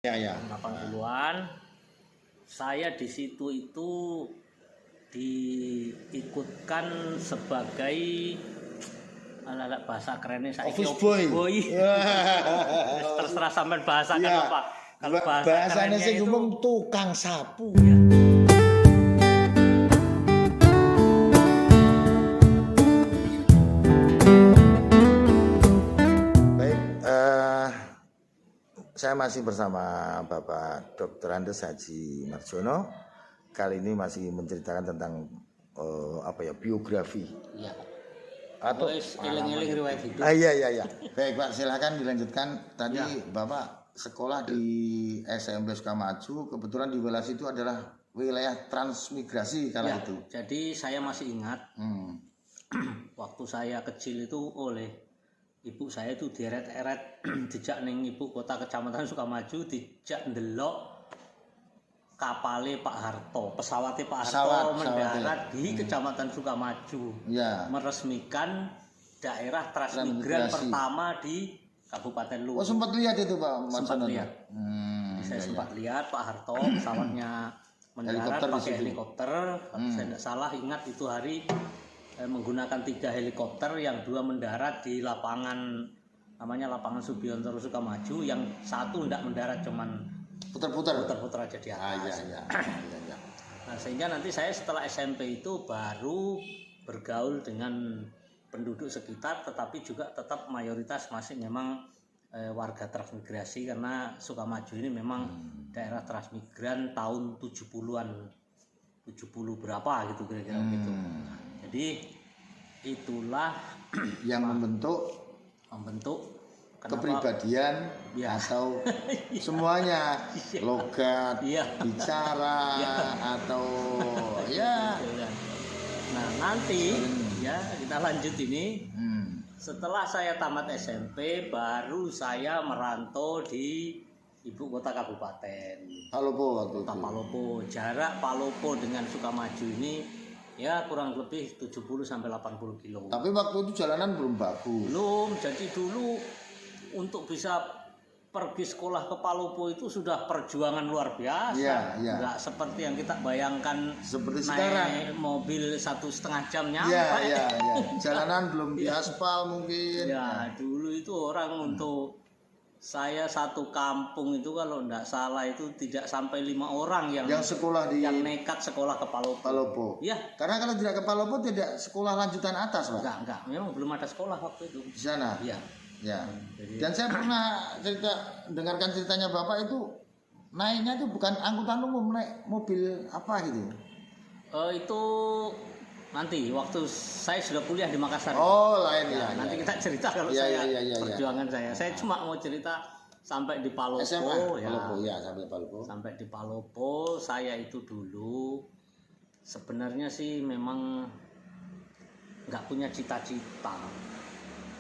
Ya, ya. 80-an. Saya di situ itu diikutkan sebagai alat bahasa kerennya saya Office boy. Terserah sampean bahasakan Ya. apa. Kalau bahasa bahasanya kerennya sih itu ngomong tukang sapu. ya. Baik, saya masih bersama Bapak Dr. Andes Haji Marjono. Kali ini masih menceritakan tentang biografi Ya. atau Eling-eling riwayat hidup. iya. Baik Pak, silakan dilanjutkan. Tadi Ya. Bapak sekolah di SMP Sukamaju, kebetulan di wilayah itu adalah wilayah transmigrasi kala Ya, itu. jadi saya masih ingat Hmm. waktu saya kecil itu oleh ibu saya itu dieret-eret dijak ning ibu kota kecamatan Sukamaju, dijak ndelok kapale Pak Harto, pesawatnya Pak Harto mendarat di kecamatan Sukamaju, Ya. meresmikan daerah transmigran Transmigrasi pertama di Kabupaten Luwu. Oh, sempat lihat itu Pak Sempat Marjono? lihat. Saya sempat lihat Pak Harto pesawatnya mendarat Helikopter di pakai situ. helikopter. Saya tidak salah ingat itu hari menggunakan 3 helikopter, yang 2 mendarat di lapangan namanya lapangan Subiontoro Sukamaju, yang satu tidak mendarat, cuman Putar-putar. putar-putar aja di atas. Iya. Nah, sehingga nanti saya setelah SMP itu baru bergaul dengan penduduk sekitar, tetapi juga tetap mayoritas masih memang warga transmigrasi, karena Sukamaju ini memang daerah transmigran tahun 70-an, 70 berapa gitu kira-kira gitu. Jadi itulah Yang membentuk kenapa kepribadian Ya. atau semuanya, logat, Iya. bicara, atau ya. Nah, nanti ya kita lanjut ini. Setelah saya tamat SMP, baru saya merantau di ibu kota kabupaten, Palopo waktu Kota itu. Palopo. Jarak Palopo dengan Sukamaju ini ya kurang lebih 70 sampai 80 kilo. Tapi waktu itu jalanan belum bagus. Belum, jadi dulu untuk bisa pergi sekolah ke Palopo itu sudah perjuangan luar biasa. Iya. Nggak seperti yang kita bayangkan Seperti naik sekarang. mobil 1,5 jam nyampe. Iya. Jalanan belum diaspal mungkin. Ya, dulu itu orang untuk saya satu kampung itu kalau enggak salah itu tidak sampai 5 orang yang sekolah di nekat sekolah ke Palopo. Palopo. Ya, Karena kalau tidak ke Palopo tidak sekolah lanjutan atas, Pak. enggak, memang belum ada sekolah waktu itu. Di sana. Iya. Ya. Jadi- Dan saya pernah dengarkan ceritanya Bapak itu naiknya itu bukan angkutan umum, naik mobil apa gitu. Itu nanti waktu saya sudah kuliah di Makassar. Oh, lain Ya, ya. nanti kita cerita kalau Iya, saya iya. perjuangan saya. Saya cuma mau cerita sampai di Palopo SMA, ya. Palopo, ya sampai Palopo. Sampai di Palopo saya itu dulu sebenarnya sih memang nggak punya cita-cita.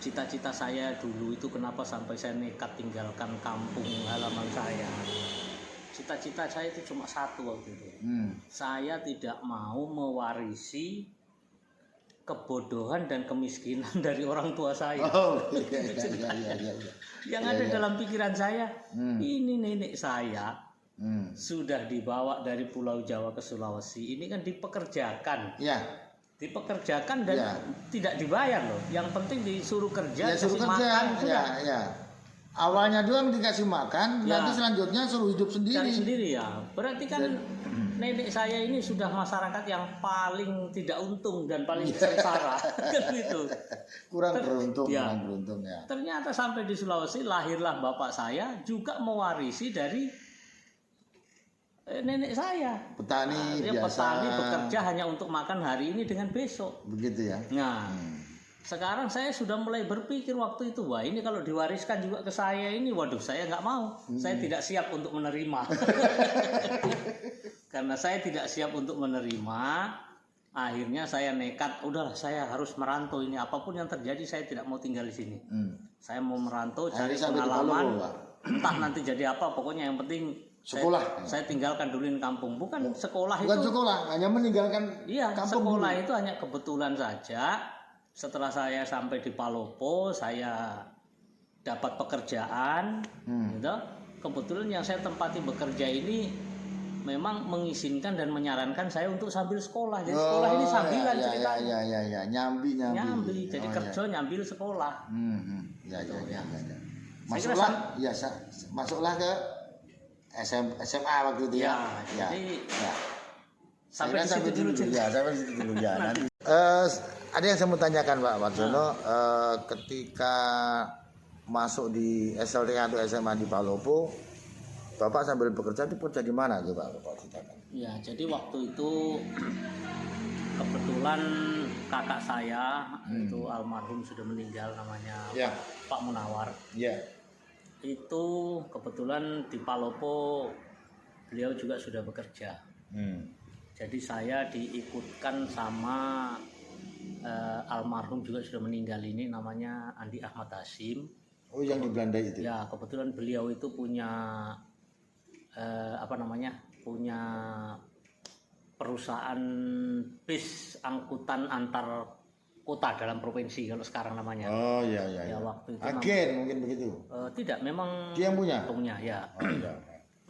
Cita-cita saya dulu itu kenapa sampai saya nekat tinggalkan kampung halaman saya. Cita-cita saya itu cuma satu waktu itu. Saya tidak mau mewarisi kebodohan dan kemiskinan dari orang tua saya. Oh, iya. Yang ada dalam pikiran saya, ini nenek saya sudah dibawa dari Pulau Jawa ke Sulawesi. Ini kan dipekerjakan. Ya. Dipekerjakan dan Ya. tidak dibayar loh. Yang penting disuruh kerja, Ya suruh kasih kerja. makan, sudah. Ya. Awalnya doang dikasih makan, Ya. nanti selanjutnya suruh hidup Cari sendiri. sendiri ya. Berarti kan nenek saya ini sudah masyarakat yang paling tidak untung dan paling sengsara. Kan gitu. Kurang beruntung Ya. ya. Ternyata sampai di Sulawesi lahirlah bapak saya juga mewarisi dari nenek saya. Petani Dia biasa. petani bekerja hanya untuk makan hari ini dengan besok. Begitu ya. Nah, sekarang saya sudah mulai berpikir waktu itu, wah ini kalau diwariskan juga ke saya ini, waduh saya nggak mau. Saya tidak siap untuk menerima. Karena saya tidak siap untuk menerima, akhirnya saya nekat, udahlah saya harus merantau ini. Apapun yang terjadi saya tidak mau tinggal di sini. Saya mau merantau, cari Akhirnya sampai di pengalaman. Palopo, Pak. Entah nanti jadi apa, pokoknya yang penting Sekolah. Saya tinggalkan dulu di kampung. Bukan sekolah Bukan itu. sekolah, hanya meninggalkan Iya, kampung sekolah dulu. itu hanya kebetulan saja. Setelah saya sampai di Palopo, saya dapat pekerjaan, gitu. kebetulan yang saya tempati bekerja ini memang mengizinkan dan menyarankan saya untuk sambil sekolah. Jadi sekolah ini sambilan ceritanya. Ya, nyambi. Jadi kerja nyambil sekolah. Ya. Saya kira Masuklah ke SMA waktu itu ya. Jadi Ya. sampai di situ dulu. Sampai di situ dulu ya. Nanti ada yang saya mau tanyakan Pak Marjono, ketika masuk di SLT atau SMA di Palopo, Bapak sambil bekerja itu kerja di mana tuh Pak? Ya, jadi waktu itu kebetulan kakak saya itu almarhum sudah meninggal, namanya Pak Munawar. Itu kebetulan di Palopo beliau juga sudah bekerja. Jadi saya diikutkan sama almarhum juga sudah meninggal ini, namanya Andi Ahmad Hasim. Oh, yang di Belanda itu? Ya, kebetulan beliau itu punya punya perusahaan bis angkutan antar kota dalam provinsi kalau sekarang namanya. Oh iya. Ya, waktu itu agen mungkin begitu. Tidak, memang dia yang punya. Ya. Oh iya.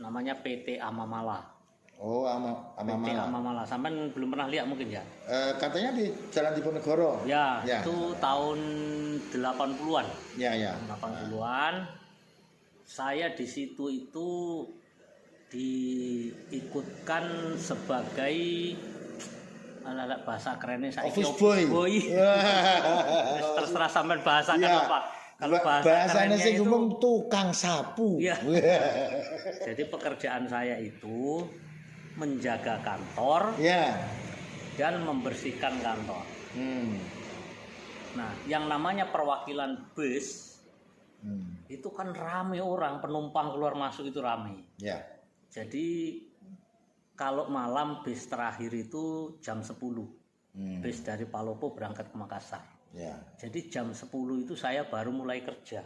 Namanya PT Amamala. Oh, PT Amamala. Sampai belum pernah lihat mungkin ya. Katanya di Jalan Diponegoro. Ya, itu tahun 80-an. Ya. 80-an. Saya di situ itu diikutkan sebagai bahasa kerennya saya office boy. Terserah sampean bahasakan apa. Kalau bahasanya sih ngomong tukang sapu. Ya. Jadi pekerjaan saya itu menjaga kantor dan membersihkan kantor. Nah, yang namanya perwakilan bus itu kan rame orang, penumpang keluar masuk itu rame. Jadi kalau malam bis terakhir itu jam 10. Bis dari Palopo berangkat ke Makassar. Jadi jam 10 itu saya baru mulai kerja.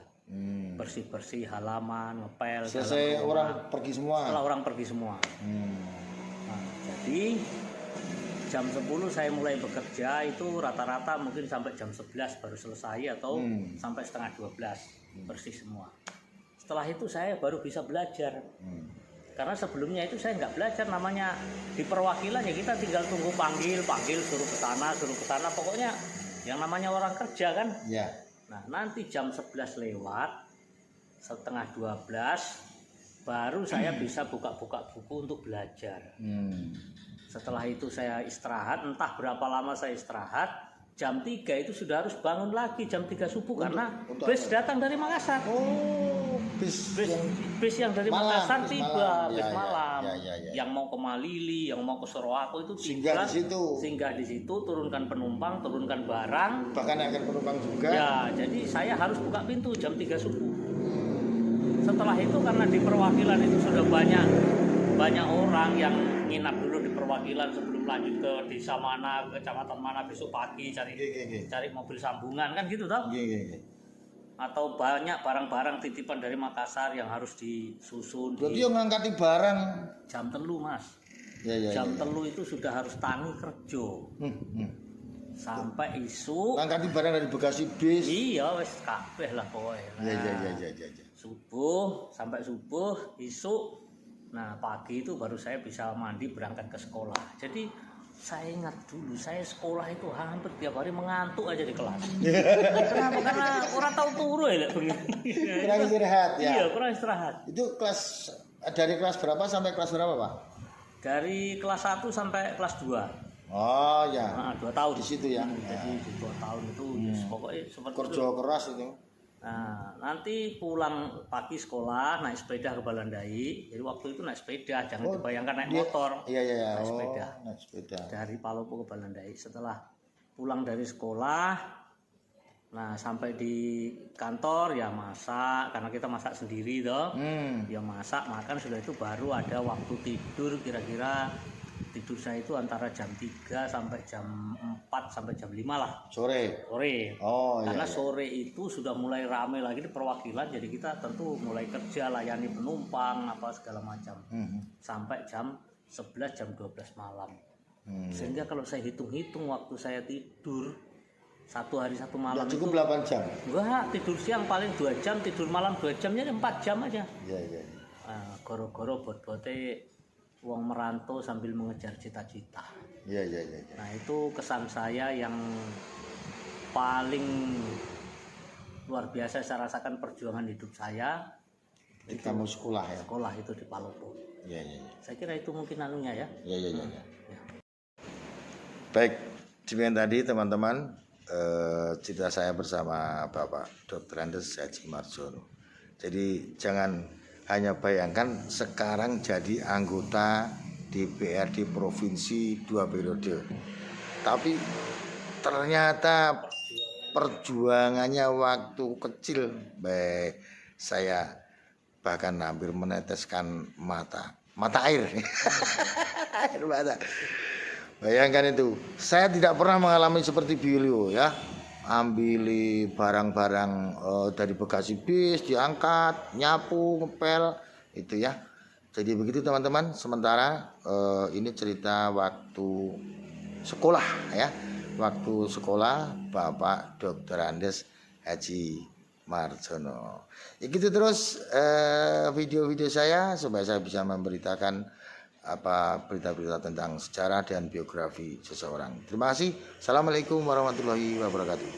Bersih-bersih halaman, ngepel. Selesai orang pergi semua. Setelah orang pergi semua. Nah, jadi jam 10 saya mulai bekerja itu rata-rata mungkin sampai jam 11 baru selesai atau sampai setengah 12 bersih semua. Setelah itu saya baru bisa belajar. Karena sebelumnya itu saya nggak belajar, namanya di perwakilan ya kita tinggal tunggu panggil suruh ke sana, pokoknya yang namanya orang kerja kan. Nah, nanti jam 11 lewat, setengah 12 baru saya bisa buka-buka buku untuk belajar. Setelah itu saya istirahat, entah berapa lama saya istirahat, jam 3 itu sudah harus bangun lagi jam 3 subuh karena bus datang dari Makassar. Bis yang dari Makassar tiba, bis malam. Yang mau ke Malili, yang mau ke Sorowako itu singgah di situ, turunkan penumpang, turunkan barang. Bahkan akan penumpang juga. Ya, jadi saya harus buka pintu jam 3 subuh. Setelah itu karena di perwakilan itu sudah banyak orang yang nginap dulu di perwakilan sebelum lanjut ke desa mana, ke kecamatan mana besok pagi cari mobil sambungan kan gitu toh. Atau banyak barang-barang titipan dari Makassar yang harus disusun. Berarti yang ngangkati barang jam telu Mas. Jam telu itu sudah harus tangi kerja. Sampai isu ngangkati barang dari Bekasi bis. Iya wis kabeh lah pokoknya. Subuh sampai subuh isu. Nah, pagi itu baru saya bisa mandi berangkat ke sekolah. Jadi saya ingat dulu, saya sekolah itu hampir tiap hari mengantuk aja di kelas. Kenapa? Karena orang tahu turu ya. Kurang istirahat ya. Iya, kurang istirahat. Itu dari kelas berapa sampai kelas berapa, Pak? Dari kelas 1 sampai kelas 2. Oh ya. Nah, 2 tahun di situ ya. Jadi 2 tahun itu pokoknya seperti kerja keras itu. Nah, nanti pulang pagi sekolah naik sepeda ke Balandai. Jadi waktu itu naik sepeda, jangan dibayangkan naik motor. Iya. Naik sepeda. Dari Palopo ke Balandai. Setelah pulang dari sekolah, nah sampai di kantor ya masak, karena kita masak sendiri toh. Ya masak, makan, sudah itu baru ada waktu tidur, kira-kira tidur saya itu antara jam 3 sampai jam 4 sampai jam 5 lah. Sore. Oh, karena sore itu sudah mulai ramai lagi di perwakilan, jadi kita tentu mulai kerja, layani penumpang apa segala macam. Sampai jam 11 jam 12 malam. Sehingga kalau saya hitung-hitung waktu saya tidur satu hari satu malam ya, cukup itu 8 jam. Enggak, tidur siang paling 2 jam, tidur malam 2 jam, jadi 4 jam aja. Iya. Goro-goro bot-bote wong merantau sambil mengejar cita-cita. Iya, iya, iya. Nah, itu kesan saya yang paling luar biasa saya rasakan perjuangan hidup saya. Ketika mau sekolah ya. Sekolah itu di Palopo. Iya, iya, iya. Saya kira itu mungkin anunya ya. Iya, iya, iya. Ya. Baik, demikian tadi teman-teman cerita saya bersama Bapak Dr. Andes Haji Marjono. Jadi jangan hanya bayangkan sekarang jadi anggota DPRD provinsi 2 periode, tapi ternyata perjuangannya waktu kecil, baik saya bahkan hampir meneteskan mata air. Air mata. Bayangkan itu, saya tidak pernah mengalami seperti beliau ya. Ambil barang-barang dari bagasi bis, diangkat, nyapu, ngepel, itu ya. Jadi begitu teman-teman. Sementara ini cerita waktu sekolah ya. Waktu sekolah Bapak Dr. Andes Haji Marjono. Ya gitu terus video-video saya supaya saya bisa memberitakan berita-berita tentang sejarah dan biografi seseorang. Terima kasih. Assalamualaikum warahmatullahi wabarakatuh.